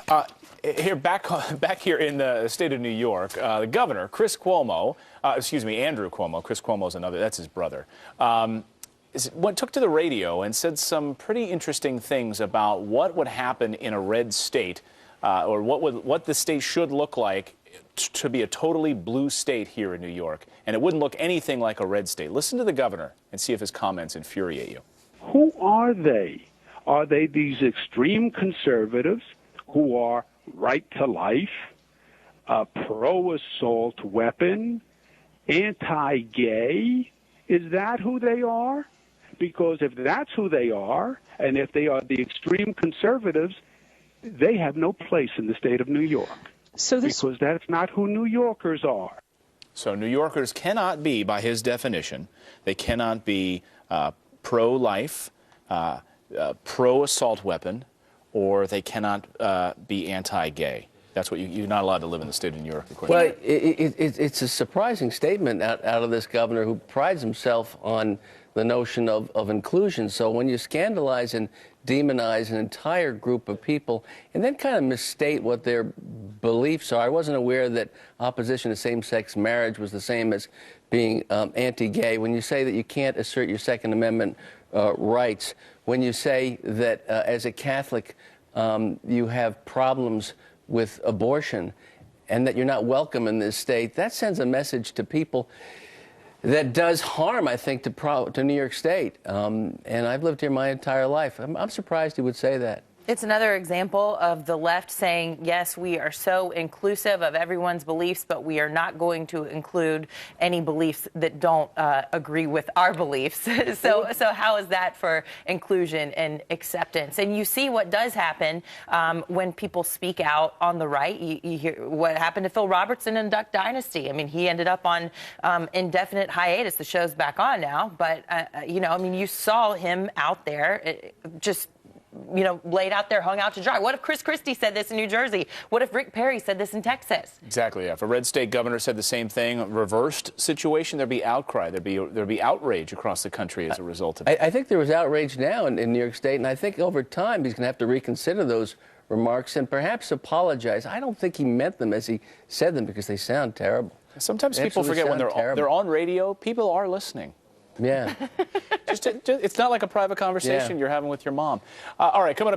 Back here in the state of New York, the governor, Andrew Cuomo. Chris Cuomo's another, that's his brother, took to the radio and said some pretty interesting things about what would happen in a red state, or what the state should look like to be a totally blue state here in New York. And it wouldn't look anything like a red state. Listen to the governor and see if his comments infuriate you. Who are they? Are they these extreme conservatives who are right to life, pro-assault weapon, anti-gay? Is that who they are? Because if that's who they are, and if they are the extreme conservatives, they have no place in the state of New York. Because that's not who New Yorkers are. So New Yorkers cannot be, by his definition, they cannot be pro-life, pro-assault weapon, or they cannot be anti-gay. That's what you're not allowed to live in the state of New York. Well, it's a surprising statement out of this governor who prides himself on the notion of inclusion. So when you scandalize and demonize an entire group of people and then kind of misstate what their beliefs are. I wasn't aware that opposition to same-sex marriage was the same as being anti-gay. When you say that you can't assert your Second Amendment rights, when you say that as a Catholic you have problems with abortion and that you're not welcome in this state, that sends a message to people that does harm, I think, to New York State. And I've lived here my entire life. I'm surprised he would say that. It's another example of the left saying, yes, we are so inclusive of everyone's beliefs, but we are not going to include any beliefs that don't agree with our beliefs. So how is that for inclusion and acceptance? And you see what does happen when people speak out on the right. You hear what happened to Phil Robertson in Duck Dynasty. I mean, he ended up on indefinite hiatus. The show's back on now. But, you saw him out there just laid out there, hung out to dry. What if Chris Christie said this in New Jersey? What if Rick Perry said this in Texas? Exactly. Yeah. If a red state governor said the same thing, a reversed situation, there'd be outcry. There'd be outrage across the country as a result of it. I think there was outrage now in New York State, and I think over time he's going to have to reconsider those remarks and perhaps apologize. I don't think he meant them as he said them because they sound terrible. Sometimes people forget when they're on radio, people are listening. Yeah. It's not like a private conversation you're having with your mom. All right, coming up.